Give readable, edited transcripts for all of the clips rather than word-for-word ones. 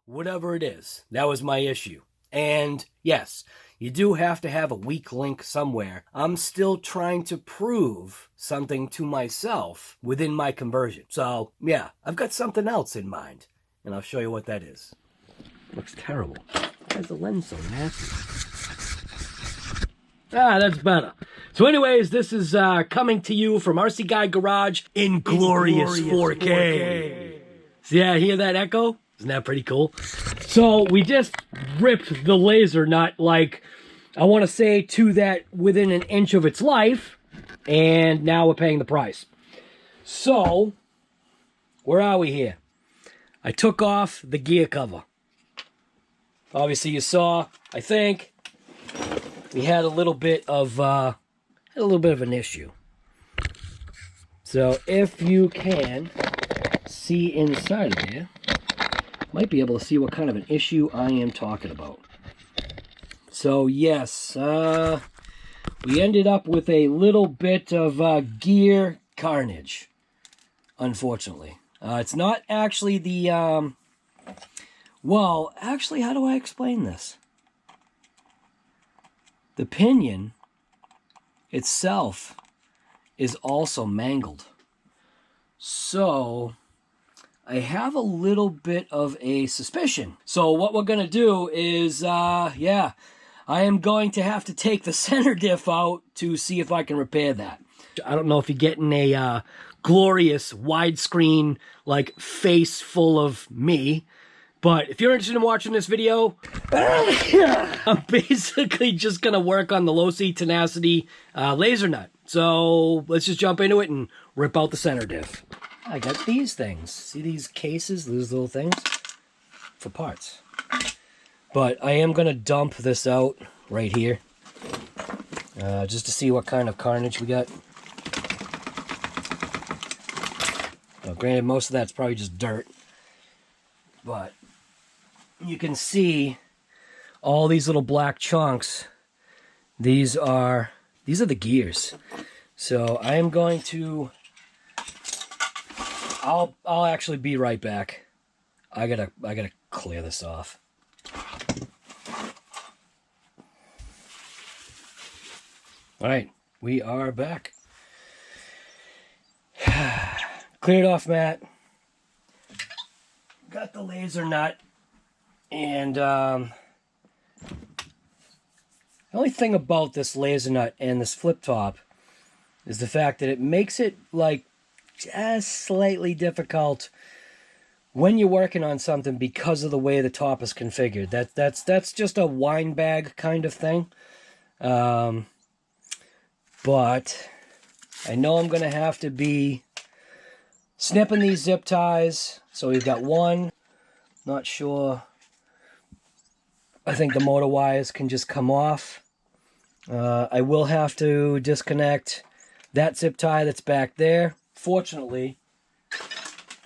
whatever it is. That was my issue. And yes, you do have to have a weak link somewhere. I'm still trying to prove something to myself within my conversion. So yeah, I've got something else in mind, and I'll show you what that is. Looks terrible. Why is the lens so nasty? Ah, that's better. So anyways, this is coming to you from RC Guy Garage in glorious 4K. So yeah, hear that echo? Isn't that pretty cool? So we just ripped the Lasernut, like, I want to say to that within an inch of its life, and now we're paying the price. So, where are we here? I took off the gear cover. Obviously you saw, I think, we had a little bit of an issue. So if you can see inside of there, might be able to see what kind of an issue I am talking about. So yes, we ended up with a little bit of gear carnage, unfortunately. It's not actually the, well, actually, how do I explain this? The pinion itself is also mangled. So I have a little bit of a suspicion. So what we're going to do is, yeah, I am going to have to take the center diff out to see if I can repair that. I don't know if you're getting a glorious widescreen, like, face full of me. But if you're interested in watching this video, I'm basically just going to work on the Losi Tenacity Lasernut. So let's just jump into it and rip out the center diff. I got these things. See these cases, these little things? For parts. But I am going to dump this out right here. Just to see what kind of carnage we got. Now, granted, most of that's probably just dirt. But you can see all these little black chunks. These are the gears. So I am going to, I'll actually be right back. I gotta clear this off. All right, we are back. Cleared off, Matt. Got the Lasernut, and the only thing about this Lasernut and this flip top is the fact that it makes it, like, just slightly difficult when you're working on something because of the way the top is configured. That's just a wine bag kind of thing. But I know I'm going to have to be snipping these zip ties. So we've got one, not sure. I think the motor wires can just come off. I will have to disconnect that zip tie that's back there. Fortunately,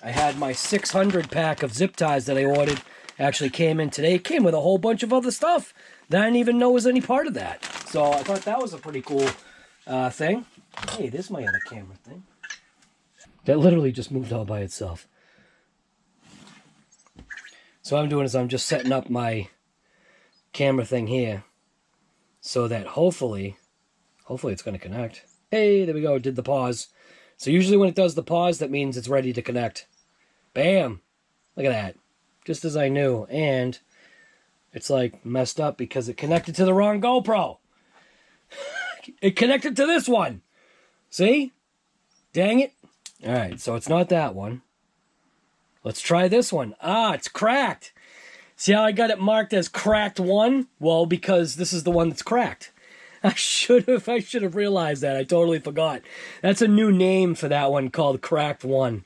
I had my 600 pack of zip ties that I ordered actually came in today. It came with a whole bunch of other stuff that I didn't even know was any part of that. So I thought that was a pretty cool thing. Hey, there's my other camera thing. That literally just moved all by itself. So what I'm doing is I'm just setting up my camera thing here so that hopefully it's going to connect. Hey, there we go. It did the pause. So usually when it does the pause, that means it's ready to connect. Bam! Look at that. Just as I knew. And it's like messed up because it connected to the wrong GoPro. It connected to this one. See? Dang it. Alright, so it's not that one. Let's try this one. Ah, it's cracked. See how I got it marked as cracked 1? Well, because this is the one that's cracked. I should have realized that. I totally forgot. That's a new name for that one, called cracked 1.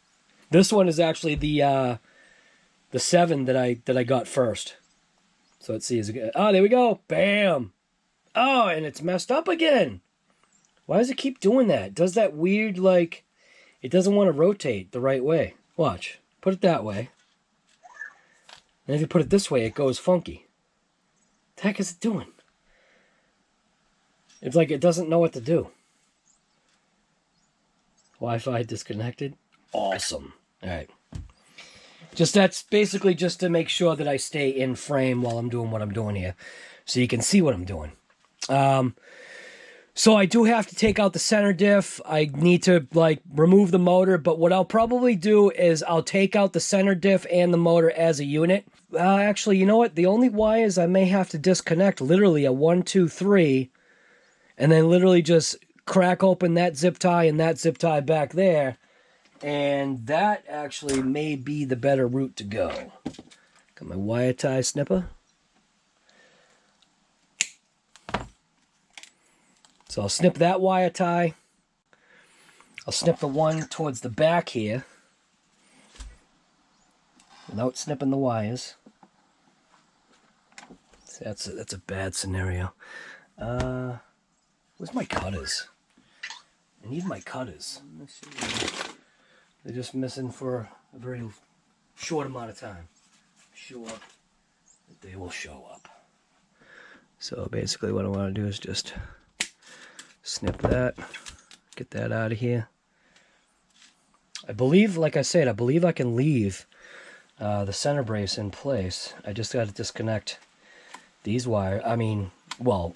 This one is actually the 7 that I got first. So let's see. Is it, oh, there we go. Bam. Oh, and it's messed up again. Why does it keep doing that? It does that weird, like, it doesn't want to rotate the right way. Watch. Put it that way. And if you put it this way, it goes funky. What the heck is it doing? It's like it doesn't know what to do. Wi-Fi disconnected. Awesome. All right. That's basically just to make sure that I stay in frame while I'm doing what I'm doing here. So you can see what I'm doing. So I do have to take out the center diff. I need to like remove the motor, but what I'll probably do is I'll take out the center diff and the motor as a unit. Actually, you know what? The only wires I may have to disconnect literally a 1, 2, 3, and then literally just crack open that zip tie and that zip tie back there. And that actually may be the better route to go. Got my wire tie snipper. So I'll snip that wire tie. I'll snip the one towards the back here without snipping the wires. That's a bad scenario. Where's my cutters? I need my cutters. They're just missing for a very short amount of time. I'm sure that they will show up. So basically what I want to do is just snip that, get that out of here. I believe, like I said, I believe I can leave the center brace in place. I just got to disconnect these wires. I mean, well,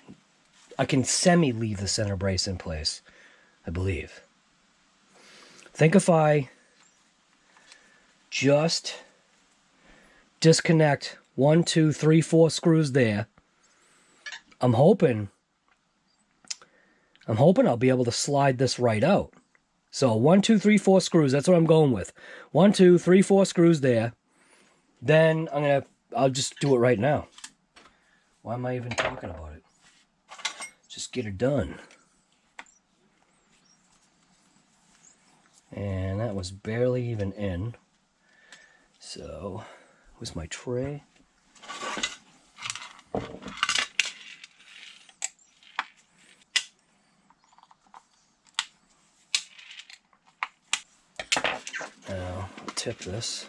I can semi-leave the center brace in place, I believe. Think if I just disconnect 1, 2, 3, 4 screws there, I'm hoping I'll be able to slide this right out. So 1, 2, 3, 4 screws, that's what I'm going with. 1, 2, 3, 4 screws there. Then I'll just do it right now. Why am I even talking about it? Just get it done. And that was barely even in. So, where's my tray? Now, I'll tip this.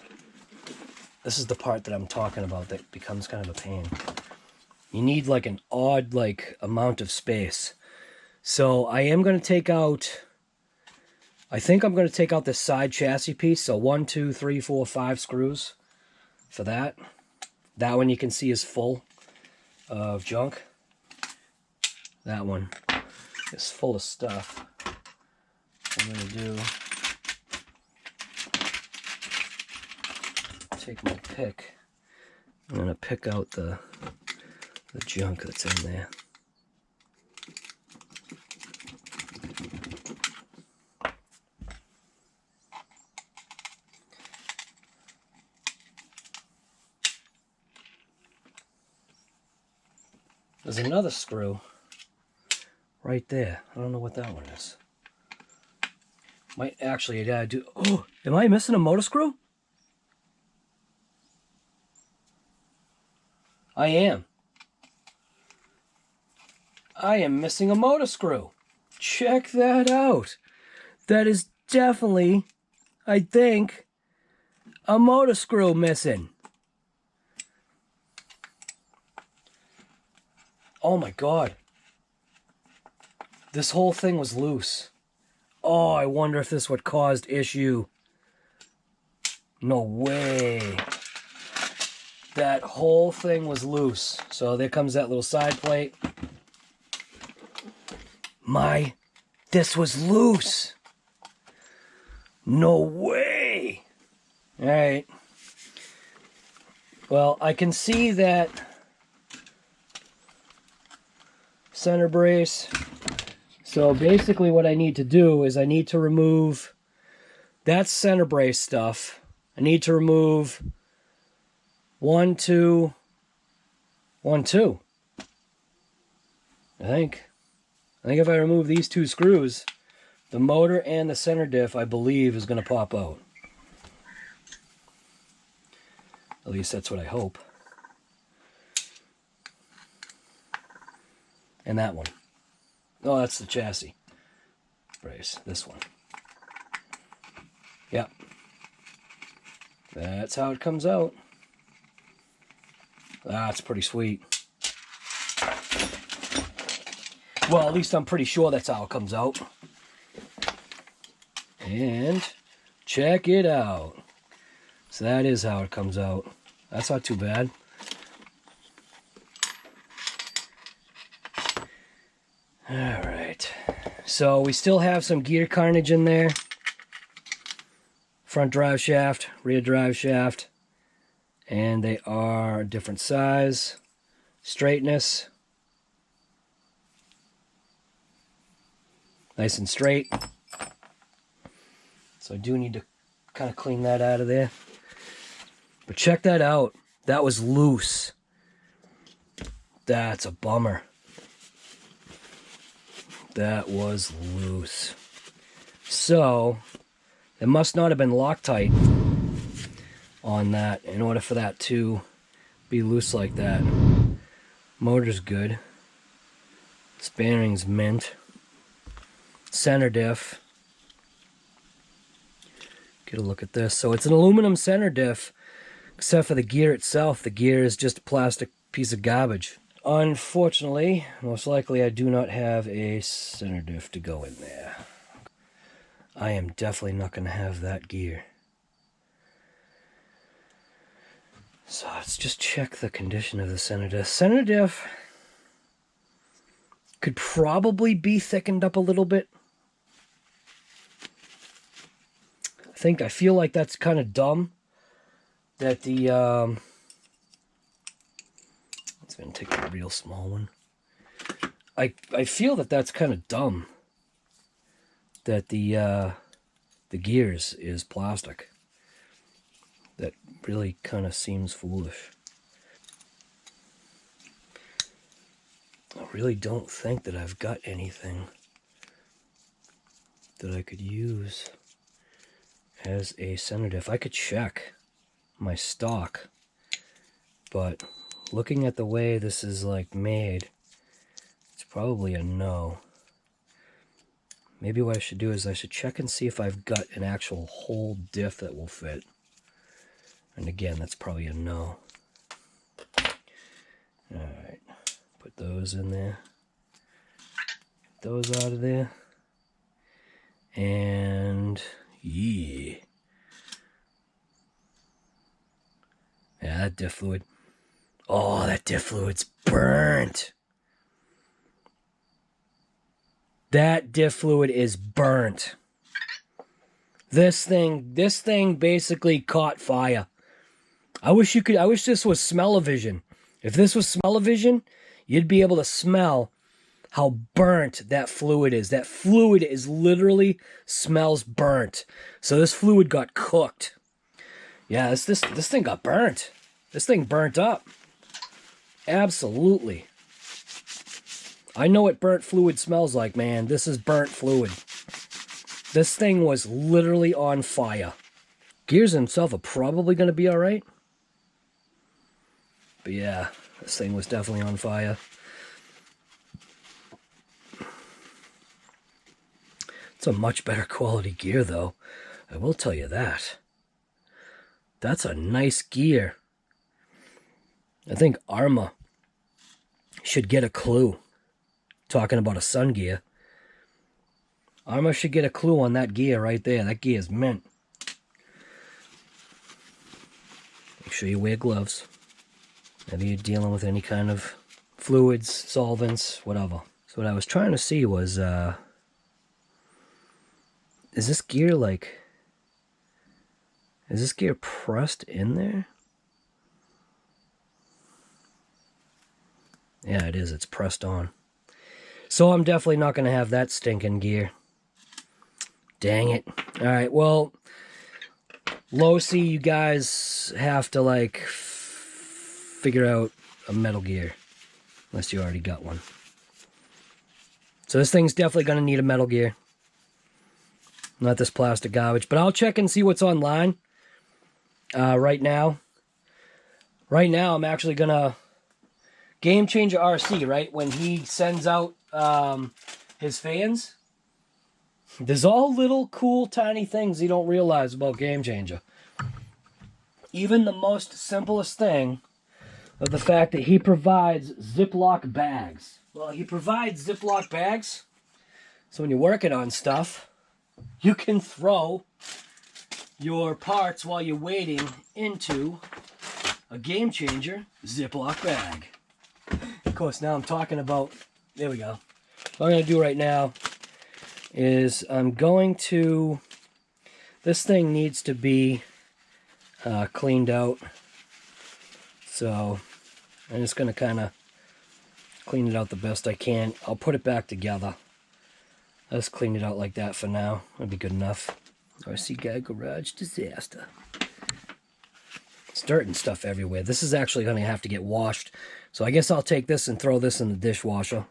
This is the part that I'm talking about that becomes kind of a pain. You need like an odd amount of space. So I am going to take out, I think I'm going to take out this side chassis piece. So 1, 2, 3, 4, 5 screws for that. That one you can see is full of junk. That one is full of stuff. What I'm going to do, take my pick. I'm going to pick out the junk that's in there. There's another screw right there. I don't know what that one is. Might actually, I gotta do. Oh, am I missing a motor screw? I am. I am missing a motor screw. Check that out. That is definitely, I think, a motor screw missing. Oh my God. This whole thing was loose. Oh, I wonder if this what caused issue. No way. That whole thing was loose. So there comes that little side plate. This was loose. No way. All right. Well, I can see that center brace. So basically what I need to do is I need to remove that center brace stuff. I need to remove 1, 2, 1, 2. I think if I remove these 2 screws, the motor and the center diff, I believe, is going to pop out. At least that's what I hope. And that one. Oh, that's the chassis brace. This one. Yep. That's how it comes out. That's pretty sweet. Well, at least I'm pretty sure that's how it comes out. And check it out. So that is how it comes out. That's not too bad. Alright. So we still have some gear carnage in there. Front drive shaft, rear drive shaft. And they are different size, straightness. Nice and straight. So I do need to kind of clean that out of there. But check that out. That was loose. That's a bummer. That was loose. So, it must not have been Loctite on that in order for that to be loose like that. Motor's good. Bearing's mint. Center diff. Get a look at this. So it's an aluminum center diff, except for the gear itself. The gear is just a plastic piece of garbage. Unfortunately, most likely I do not have a center diff to go in there. I am definitely not going to have that gear. So let's just check the condition of the center diff. Center diff could probably be thickened up a little bit. I feel like that's kind of dumb that the let's go and take a real small one. I feel that that's kind of dumb that the gears is plastic. That really kind of seems foolish. I really don't think that I've got anything that I could use as a center diff. I could check my stock, but looking at the way this is like made, it's probably a no. Maybe what I should do is I should check and see if I've got an actual whole diff that will fit. And again, that's probably a no. Alright, put those in there. Get those out of there. And yeah. Yeah, that diff fluid. Oh, that diff fluid's burnt. That diff fluid is burnt. This thing basically caught fire. I wish this was smell-o-vision. If this was smell-o-vision, you'd be able to smell how burnt that fluid is. That fluid is literally smells burnt. So this fluid got cooked. Yeah, this thing got burnt. This thing burnt up. Absolutely. I know what burnt fluid smells like, man. This is burnt fluid. This thing was literally on fire. Gears themselves are probably going to be alright. But yeah, this thing was definitely on fire. It's a much better quality gear, though. I will tell you that. That's a nice gear. I think ARRMA should get a clue. Talking about a sun gear. ARRMA should get a clue on that gear right there. That gear is mint. Make sure you wear gloves. Maybe you're dealing with any kind of fluids, solvents, whatever. So what I was trying to see was, is this gear like... Is this gear pressed in there? Yeah, it is. It's pressed on. So I'm definitely not going to have that stinking gear. Dang it. Alright, well, Losi, you guys have to, like, figure out a metal gear. Unless you already got one. So this thing's definitely going to need a metal gear. Not this plastic garbage. But I'll check and see what's online right now. Right now, I'm actually going to... Game Changer RC, right? When he sends out his fans, there's all little cool tiny things you don't realize about Game Changer. Even the most simplest thing of the fact that he provides Ziploc bags. Well, he provides Ziploc bags, so when you're working on stuff, you can throw your parts while you're waiting into a game changer Ziploc bag. Of course, now I'm talking about, there we go. What I'm going to do right now is I'm going to, this thing needs to be cleaned out. So I'm just going to kind of clean it out the best I can. I'll put it back together. I'll just clean it out like that for now. That'll be good enough. RC Guy Garage disaster. It's dirt and stuff everywhere. This is actually going to have to get washed. So I guess I'll take this and throw this in the dishwasher.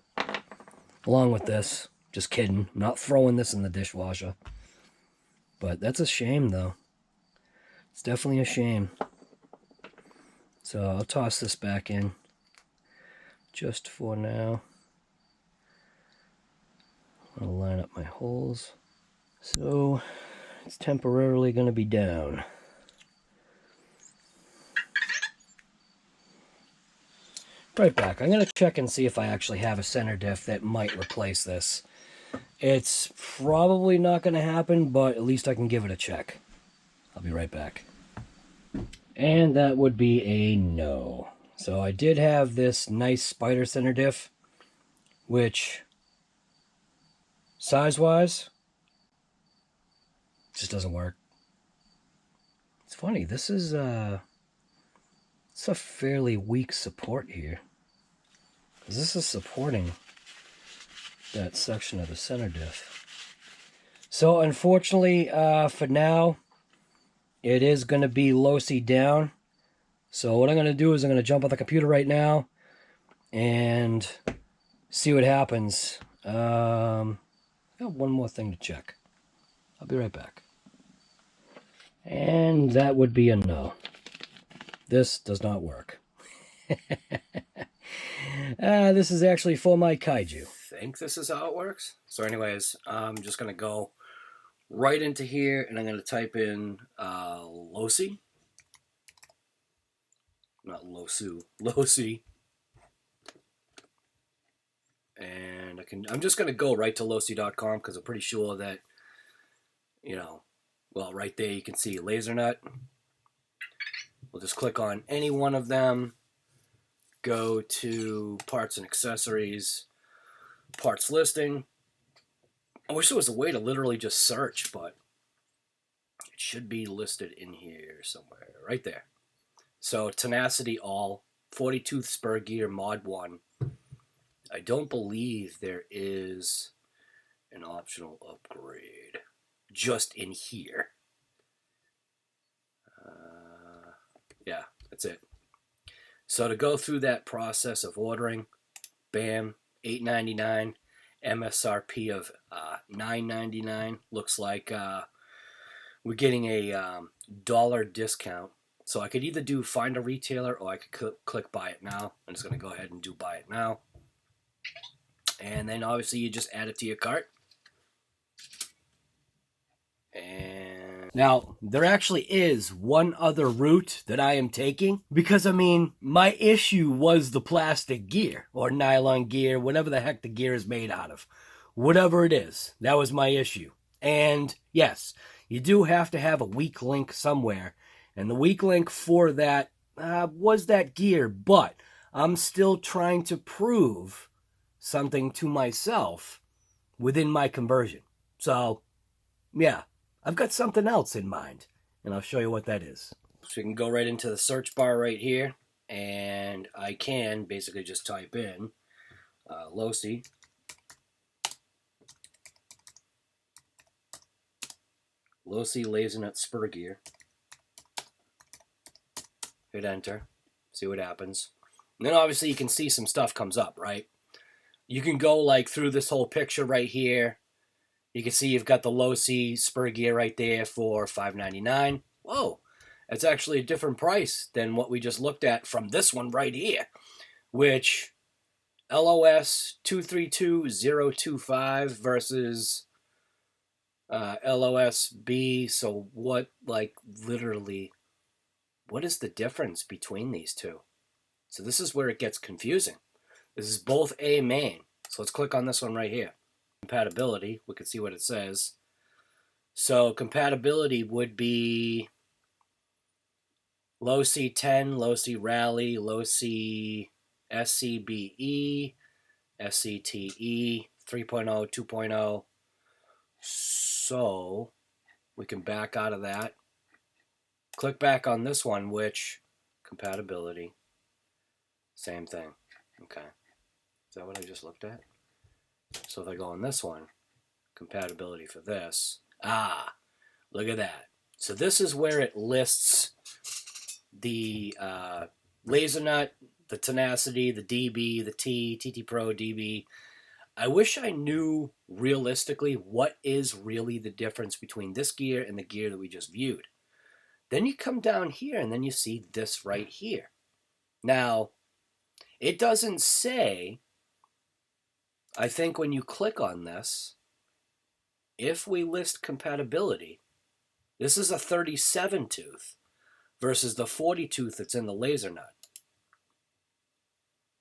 Along with this. Just kidding. I'm not throwing this in the dishwasher. But that's a shame though. It's definitely a shame. So I'll toss this back in. Just for now. I'll line up my holes. So it's temporarily going to be down. Right back. I'm going to check and see if I actually have a center diff that might replace this. It's probably not going to happen, but at least I can give it a check. I'll be right back. And that would be a no. So I did have this nice spider center diff, which size-wise just doesn't work. It's funny, this is it's a fairly weak support here. This is supporting that section of the center diff. So unfortunately, for now, it is going to be Losi down. So what I'm going to do is I'm going to jump on the computer right now and see what happens. I got one more thing to check. I'll be right back. And that would be a no. This does not work. This is actually for my kaiju. I think this is how it works. So anyways, I'm just going to go right into here and I'm going to type in Losi. Not Losu, Losi. And I'm just going to go right to Losi.com because I'm pretty sure that, you know, well, right there you can see Lasernut. We'll just click on any one of them, go to parts and accessories, parts listing. I wish there was a way to literally just search, but it should be listed in here somewhere, right there. So Tenacity All, 40-tooth spur gear mod 1. I don't believe there is an optional upgrade just in here. Yeah, that's it. So to go through that process of ordering, bam, $8.99, MSRP of $9.99. Looks like we're getting a dollar discount. So I could either do find a retailer or I could click buy it now. I'm just going to go ahead and do buy it now. And then obviously you just add it to your cart. And now there actually is one other route that I am taking, because I mean my issue was the plastic gear or nylon gear, whatever the heck the gear is made out of. Whatever it is, that was my issue. And yes, you do have to have a weak link somewhere. And the weak link for that was that gear. But I'm still trying to prove something to myself within my conversion. So, yeah, I've got something else in mind. And I'll show you what that is. So you can go right into the search bar right here. And I can basically just type in Losi. Losi Lasernut spur gear. Hit enter. See what happens. And then obviously you can see some stuff comes up, right? You can go like through this whole picture right here. You can see you've got the Losi spur gear right there for $5.99. Whoa, that's actually a different price than what we just looked at from this one right here, which LOS 232025 versus LOSB. So what, like, literally, what is the difference between these two? So this is where it gets confusing. This is both A main. So let's click on this one right here. Compatibility. We can see what it says. So compatibility would be Losi 10, Losi Rally, Losi SCBE, SCTE, 3.0, 2.0. So we can back out of that. Click back on this one, which compatibility, same thing. Okay. Is that what I just looked at? So if I go on this one, compatibility for this. Ah, look at that. So this is where it lists the Lasernut, the Tenacity, the DB, the TT Pro, DB. I wish I knew realistically what is really the difference between this gear and the gear that we just viewed. Then you come down here and then you see this right here. Now, it doesn't say, I think when you click on this, if we list compatibility, this is a 37 tooth versus the 40 tooth that's in the Lasernut.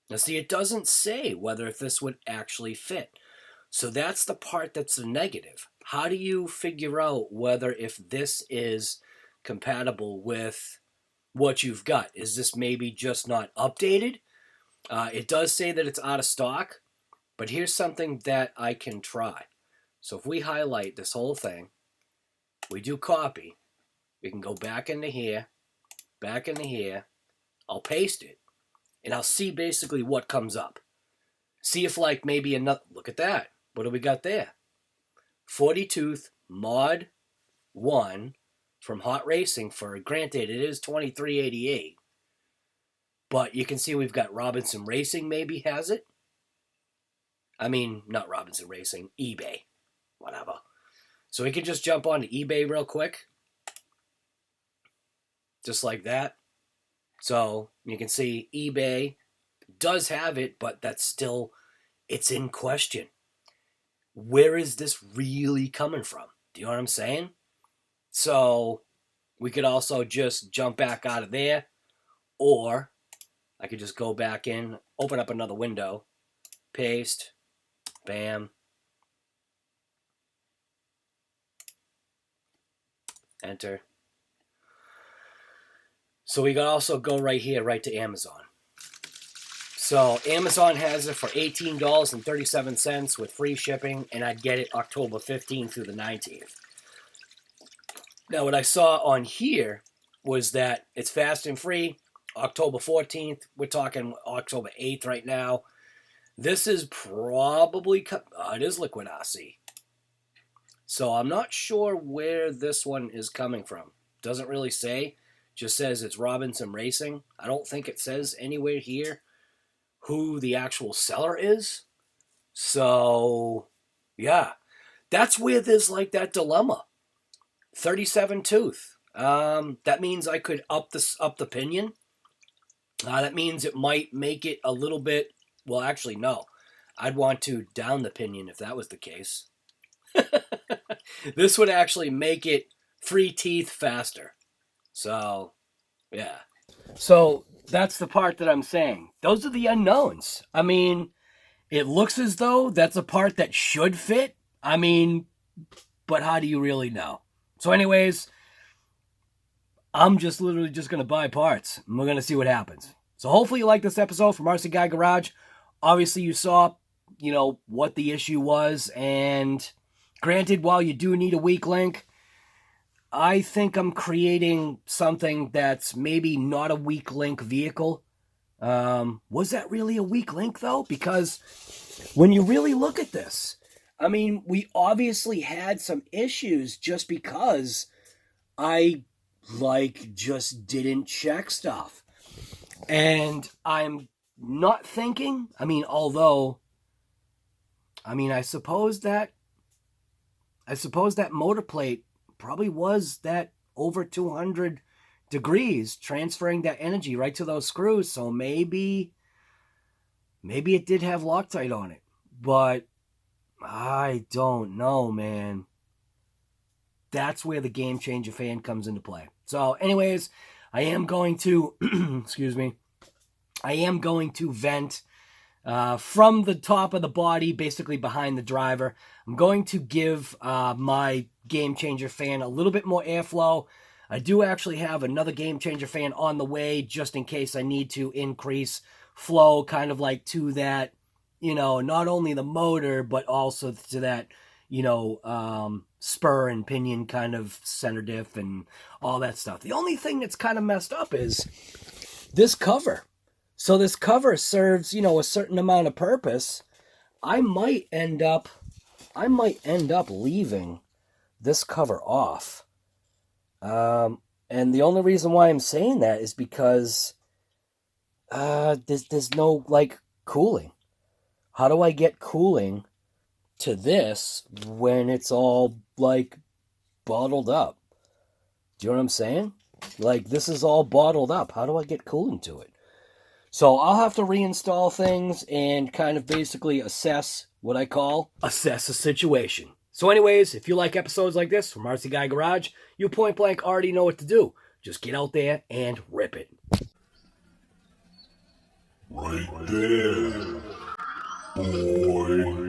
Now see, it doesn't say whether if this would actually fit. So that's the part that's the negative. How do you figure out whether if this is compatible with what you've got? Is this maybe just not updated? It does say that it's out of stock, but here's something that I can try. So if we highlight this whole thing, we do copy, we can go back into here, I'll paste it, and I'll see basically what comes up. See if like maybe another, look at that. What do we got there? 40 tooth mod 1 from Hot Racing for, granted it is $23.88, but you can see we've got Robinson Racing maybe has it. I mean, not Robinson Racing, eBay, whatever. So we can just jump onto eBay real quick. Just like that. So you can see eBay does have it, but that's still, it's in question. Where is this really coming from? Do you know what I'm saying? So we could also just jump back out of there, or I could just go back in, open up another window, paste, bam, enter. So we can also go right here, right to Amazon. So Amazon has it for $18.37 with free shipping, and I'd get it October 15th through the 19th. Now what I saw on here was that it's fast and free, October 14th. We're talking October 8th right now. This is probably, it is Liquid RC. So I'm not sure where this one is coming from. Doesn't really say. Just says it's Robinson Racing. I don't think it says anywhere here who the actual seller is. So, yeah. That's where there's like that dilemma. 37 tooth. That means I could up the pinion. That means it might make it a little bit, well, actually, no. I'd want to down the pinion if that was the case. This would actually make it 3 teeth faster. So, yeah. So, that's the part that I'm saying. Those are the unknowns. I mean, it looks as though that's a part that should fit. I mean, but how do you really know? So anyways, I'm just literally just going to buy parts. And we're going to see what happens. So hopefully you like this episode from RC Guy Garage. Obviously you saw, what the issue was. And granted, while you do need a weak link, I think I'm creating something that's maybe not a weak link vehicle. Was that really a weak link, though? Because when you really look at this, I mean, we obviously had some issues just because I, just didn't check stuff. And I'm not thinking, I suppose that motor plate probably was that over 200 degrees, transferring that energy right to those screws. So maybe it did have Loctite on it, but I don't know, man. That's where the Game Changer fan comes into play. So anyways, I am going to, excuse me, I am going to vent from the top of the body, basically behind the driver. I'm going to give my Game Changer fan a little bit more airflow. I do actually have another Game Changer fan on the way, just in case I need to increase flow, kind of like to that, you know, not only the motor, but also to that, you know, spur and pinion kind of center diff and all that stuff. The only thing that's kind of messed up is this cover. So this cover serves, you know, a certain amount of purpose. I might end up leaving this cover off. And the only reason why I'm saying that is because there's no, like, cooling. How do I get cooling to this when it's all, like, bottled up? Do you know what I'm saying? Like, this is all bottled up. How do I get cooling to it? So I'll have to reinstall things and kind of basically assess what I call assess a situation. So anyways, if you like episodes like this from RC Guy Garage, you point blank already know what to do. Just get out there and rip it. Right there, boy.